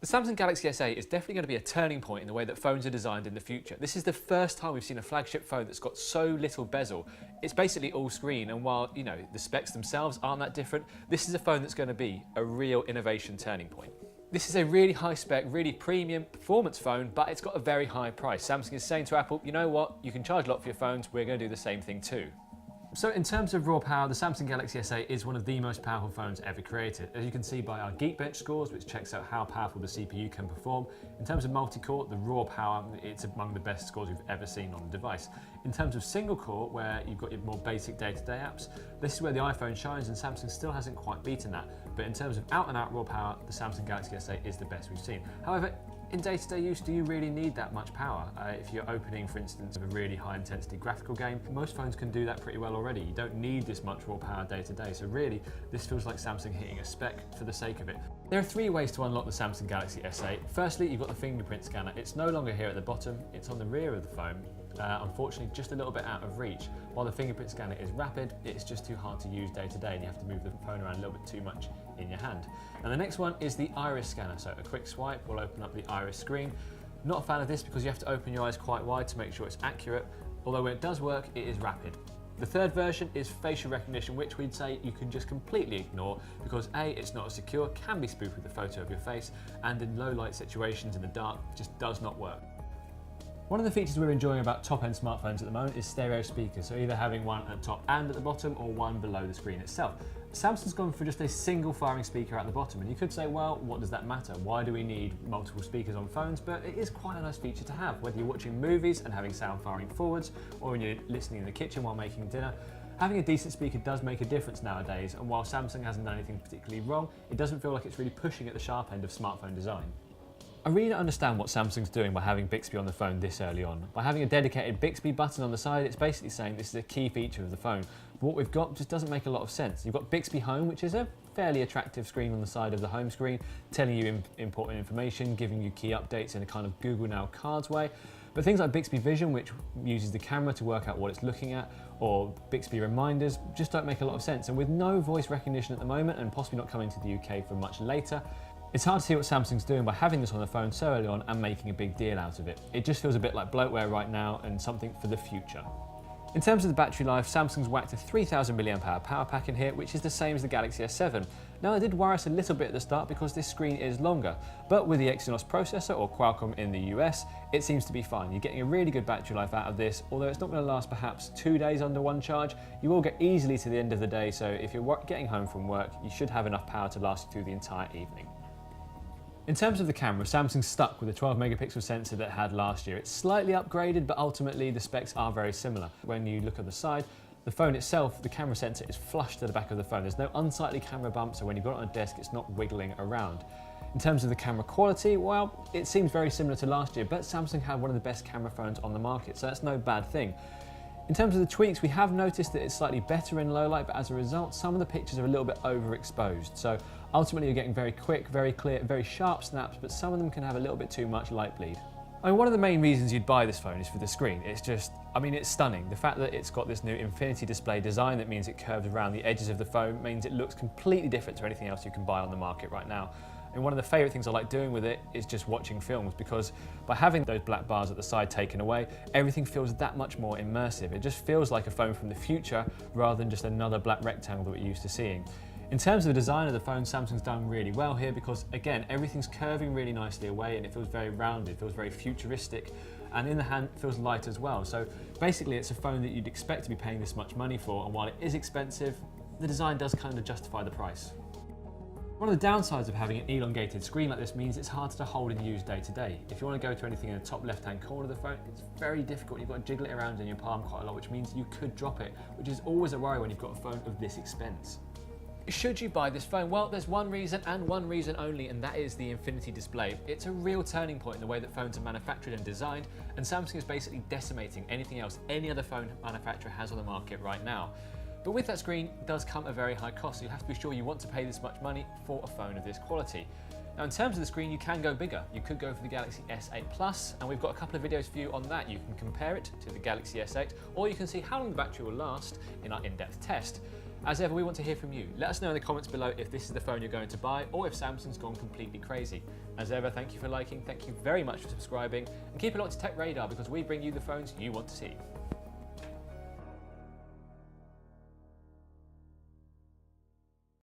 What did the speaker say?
The Samsung Galaxy S8 is definitely going to be a turning point in the way that phones are designed in the future. This is the first time we've seen a flagship phone that's got so little bezel. It's basically all screen, and while, the specs themselves aren't that different, this is a phone that's going to be a real innovation turning point. This is a really high spec, really premium performance phone, but it's got a very high price. Samsung is saying to Apple, you know what, you can charge a lot for your phones, we're going to do the same thing too. So in terms of raw power, the Samsung Galaxy S8 is one of the most powerful phones ever created. As you can see by our Geekbench scores, which checks out how powerful the CPU can perform. In terms of multi-core, the raw power, it's among the best scores we've ever seen on the device. In terms of single core, where you've got your more basic day-to-day apps, this is where the iPhone shines, and Samsung still hasn't quite beaten that. But in terms of out-and-out raw power, the Samsung Galaxy S8 is the best we've seen. However, in day-to-day use, do you really need that much power? If you're opening, for instance, a really high-intensity graphical game, most phones can do that pretty well already. You don't need this much raw power day-to-day, so really, this feels like Samsung hitting a spec for the sake of it. There are three ways to unlock the Samsung Galaxy S8. Firstly, you've got the fingerprint scanner. It's no longer here at the bottom, it's on the rear of the phone. Unfortunately, just a little bit out of reach. While the fingerprint scanner is rapid, it's just too hard to use day to day, and you have to move the phone around a little bit too much in your hand. And the next one is the iris scanner. So a quick swipe will open up the iris screen. Not a fan of this because you have to open your eyes quite wide to make sure it's accurate, although when it does work, it is rapid. The third version is facial recognition, which we'd say you can just completely ignore because A, it's not as secure, can be spoofed with a photo of your face, and in low light situations in the dark, just does not work. One of the features we're enjoying about top-end smartphones at the moment is stereo speakers, so either having one at the top and at the bottom or one below the screen itself. Samsung's gone for just a single firing speaker at the bottom, and you could say, well, what does that matter? Why do we need multiple speakers on phones? But it is quite a nice feature to have, whether you're watching movies and having sound firing forwards, or when you're listening in the kitchen while making dinner. Having a decent speaker does make a difference nowadays, and while Samsung hasn't done anything particularly wrong, it doesn't feel like it's really pushing at the sharp end of smartphone design. I really don't understand what Samsung's doing by having Bixby on the phone this early on. By having a dedicated Bixby button on the side, it's basically saying this is a key feature of the phone. But what we've got just doesn't make a lot of sense. You've got Bixby Home, which is a fairly attractive screen on the side of the home screen, telling you important information, giving you key updates in a kind of Google Now Cards way. But things like Bixby Vision, which uses the camera to work out what it's looking at, or Bixby Reminders, just don't make a lot of sense. And with no voice recognition at the moment, and possibly not coming to the UK for much later, it's hard to see what Samsung's doing by having this on the phone so early on and making a big deal out of it. It just feels a bit like bloatware right now and something for the future. In terms of the battery life, Samsung's whacked a 3000 mAh power pack in here, which is the same as the Galaxy S7. Now, it did worry us a little bit at the start because this screen is longer, but with the Exynos processor, or Qualcomm in the US, it seems to be fine. You're getting a really good battery life out of this, although it's not going to last perhaps 2 days under one charge. You will get easily to the end of the day, so if you're getting home from work, you should have enough power to last you through the entire evening. In terms of the camera, Samsung's stuck with the 12 megapixel sensor that it had last year. It's slightly upgraded, but ultimately the specs are very similar. When you look at the side, the phone itself, the camera sensor is flush to the back of the phone. There's no unsightly camera bump, so when you've got it on a desk, it's not wiggling around. In terms of the camera quality, well, it seems very similar to last year, but Samsung had one of the best camera phones on the market, so that's no bad thing. In terms of the tweaks, we have noticed that it's slightly better in low light, but as a result, some of the pictures are a little bit overexposed. So ultimately you're getting very quick, very clear, very sharp snaps, but some of them can have a little bit too much light bleed. I mean, one of the main reasons you'd buy this phone is for the screen. It's just, it's stunning. The fact that it's got this new infinity display design that means it curves around the edges of the phone means it looks completely different to anything else you can buy on the market right now. And one of the favourite things I like doing with it is just watching films, because by having those black bars at the side taken away, everything feels that much more immersive. It just feels like a phone from the future rather than just another black rectangle that we're used to seeing. In terms of the design of the phone, Samsung's done really well here because, again, everything's curving really nicely away and it feels very rounded, feels very futuristic, and in the hand it feels light as well. So basically it's a phone that you'd expect to be paying this much money for, and while it is expensive, the design does kind of justify the price. One of the downsides of having an elongated screen like this means it's hard to hold and use day to day. If you want to go to anything in the top left-hand corner of the phone, it's very difficult. You've got to jiggle it around in your palm quite a lot, which means you could drop it, which is always a worry when you've got a phone of this expense. Should you buy this phone? Well, there's one reason and one reason only, and that is the infinity display. It's a real turning point in the way that phones are manufactured and designed, and Samsung is basically decimating anything else any other phone manufacturer has on the market right now. But with that screen does come a very high cost, so you have to be sure you want to pay this much money for a phone of this quality. Now, in terms of the screen, you can go bigger. You could go for the Galaxy S8 Plus, and we've got a couple of videos for you on that. You can compare it to the Galaxy S8, or you can see how long the battery will last in our in-depth test. As ever, we want to hear from you. Let us know in the comments below if this is the phone you're going to buy or if Samsung's gone completely crazy. As ever, thank you for liking, thank you very much for subscribing, and keep it locked to Tech Radar because we bring you the phones you want to see.